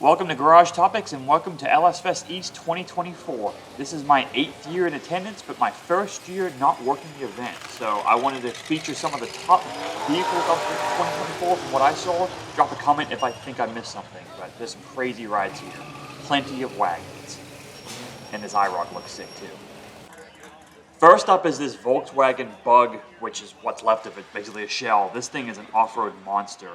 Welcome to Garage Topics and welcome to LSFest East 2024. This is my 8th year in attendance, but my first year not working the event. So I wanted to feature some of the top vehicles of 2024 from what I saw. Drop a comment if I think I missed something, but there's some crazy rides here. Plenty of wagons. And this IROC looks sick too. First up is this Volkswagen Bug, which is what's left of it, basically a shell. This thing is an off-road monster.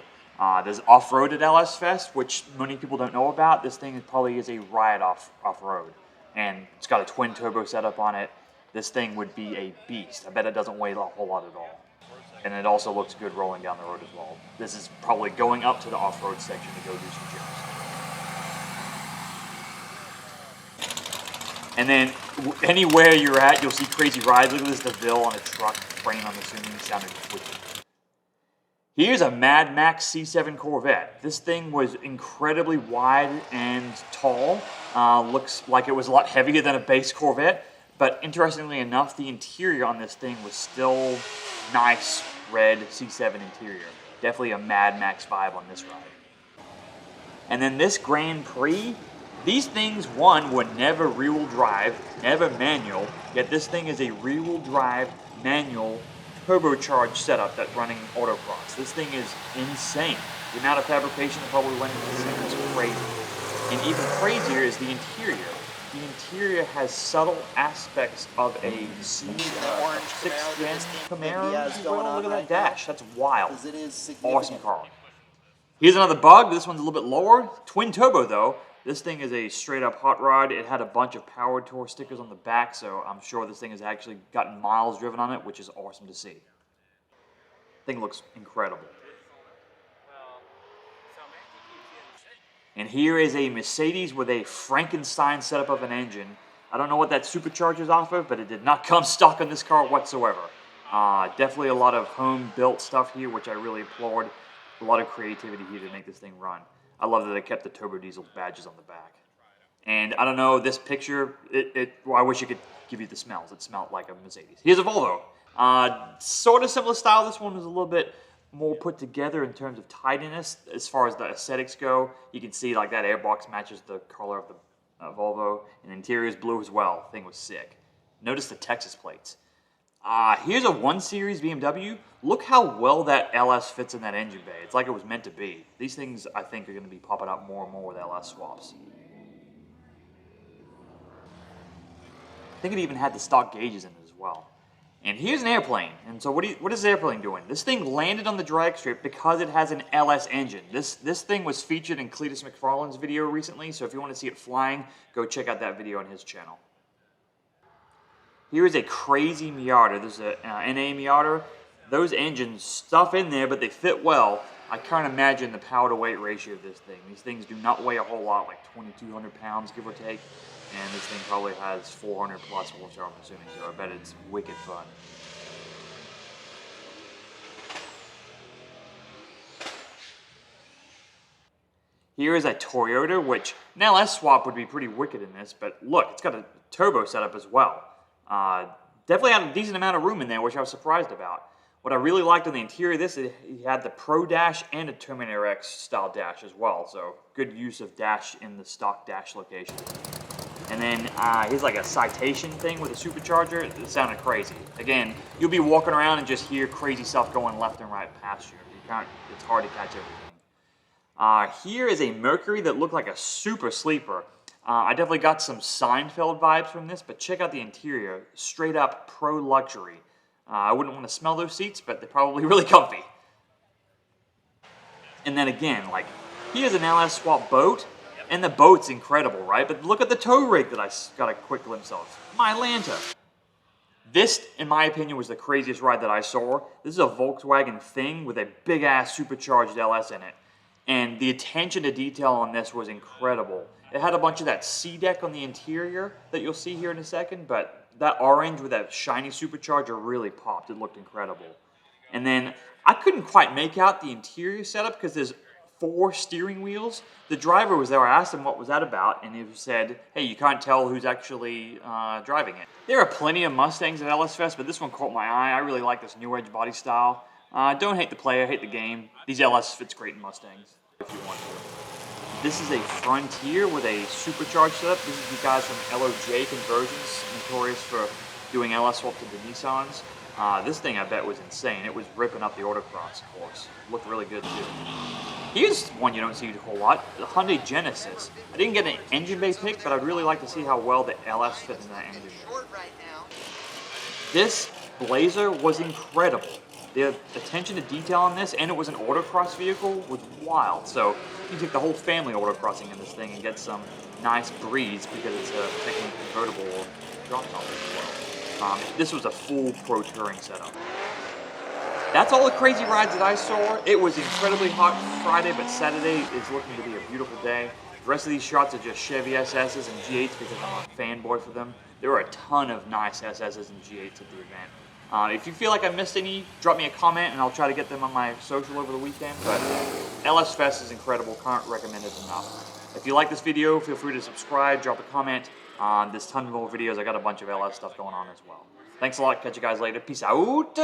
There's off-road at LSFest, which many people don't know about. This thing probably is a riot off-road. And it's got a twin turbo setup on it. This thing would be a beast. I bet it doesn't weigh a whole lot at all. And it also looks good rolling down the road as well. This is probably going up to the off-road section to go do some jumps. And then anywhere you're at, you'll see crazy rides. Look at this DeVille on a truck frame, I'm assuming, sounded wicked. Here's a Mad Max C7 Corvette. This thing was incredibly wide and tall. Looks like it was a lot heavier than a base Corvette, but interestingly enough, the interior on this thing was still nice red C7 interior. Definitely a Mad Max vibe on this ride. And then this Grand Prix, these things, one, were never rear-wheel drive, never manual, yet this thing is a rear-wheel drive, manual, turbocharged setup that's running autocross. This thing is insane. The amount of fabrication that probably went into this thing is crazy. And even crazier is the interior. The interior has subtle aspects of a sixth gen Camaro. Well, look at that dash. That's wild. Awesome car. Here's another Bug. This one's a little bit lower. Twin turbo though. This thing is a straight up hot rod. It had a bunch of Power Tour stickers on the back, so I'm sure this thing has actually gotten miles driven on it, which is awesome to see. Thing looks incredible. And here is a Mercedes with a Frankenstein setup of an engine. I don't know what that supercharger's off of, but it did not come stock on this car whatsoever. Definitely a lot of home-built stuff here, which I really applaud. A lot of creativity here to make this thing run. I love that they kept the Turbo Diesel badges on the back. And I don't know, this picture, well, I wish it could give you the smells. It smelled like a Mercedes. Here's a Volvo. Sort of similar style. This one was a little bit more put together in terms of tidiness. As far as the aesthetics go, you can see like that airbox matches the color of the Volvo. And the interior is blue as well. Thing was sick. Notice the Texas plates. Here's a 1 Series BMW. Look how well that LS fits in that engine bay. It's like it was meant to be. These things, I think, are going to be popping up more and more with LS swaps. I think it even had the stock gauges in it as well. And here's an airplane. And so what is this airplane doing? This thing landed on the drag strip because it has an LS engine. This thing was featured in Cletus McFarlane's video recently, so if you want to see it flying, go check out that video on his channel. Here is a crazy Miata. There's a NA Miata. Those engines stuff in there, but they fit well. I can't imagine the power to weight ratio of this thing. These things do not weigh a whole lot, like 2,200 pounds, give or take. And this thing probably has 400 plus horsepower, I'm assuming, so I bet it's wicked fun. Here is a Toyota, which an LS swap would be pretty wicked in this, but look, it's got a turbo setup as well. Definitely had a decent amount of room in there, which I was surprised about. What I really liked on the interior of this is he had the Pro Dash and a Terminator X style dash as well, so good use of dash in the stock dash location. And then here's like a Citation thing with a supercharger. It sounded crazy. Again, you'll be walking around and just hear crazy stuff going left and right past you. It's hard to catch everything. Here is a Mercury that looked like a super sleeper. I definitely got some Seinfeld vibes from this, but check out the interior. Straight up pro luxury. I wouldn't want to smell those seats, but they're probably really comfy. And then again, like, here's an LS swap boat, and the boat's incredible, right? But look at the tow rig that I got a quick glimpse of. My Lanta. This, in my opinion, was the craziest ride that I saw. This is a Volkswagen Thing with a big-ass supercharged LS in it. And the attention to detail on this was incredible. It had a bunch of that C-deck on the interior that you'll see here in a second, but that orange with that shiny supercharger really popped. It looked incredible. And then I couldn't quite make out the interior setup because there's 4 steering wheels. The driver was there. I asked him what was that about, and he said, hey, you can't tell who's actually driving it. There are plenty of Mustangs at LSFest, but this one caught my eye. I really like this New Edge body style. Don't hate the player, hate the game. These LS fits great in Mustangs if you want to. This is a Frontier with a supercharged setup. This is the guys from LOJ Conversions, notorious for doing LS swap to the Nissans. This thing I bet was insane. It was ripping up the autocross course. Looked really good too. Here's one you don't see a whole lot, the Hyundai Genesis. I didn't get an engine bay pick, but I'd really like to see how well the LS fit in that engine. This Blazer was incredible. The attention to detail on this, and it was an autocross vehicle, was wild. So you can take the whole family autocrossing in this thing and get some nice breeze because it's a technically convertible drop top as well. This was a full pro touring setup. That's all the crazy rides that I saw. It was incredibly hot Friday, but Saturday is looking to be a beautiful day. The rest of these shots are just Chevy SS's and G8s because I'm a fanboy for them. There were a ton of nice SS's and G8s at the event. If you feel like I missed any, drop me a comment and I'll try to get them on my social over the weekend. But LSFest is incredible, can't recommend it enough. If you like this video, feel free to subscribe, drop a comment. There's tons more videos. I got a bunch of LS stuff going on as well. Thanks a lot, catch you guys later. Peace out.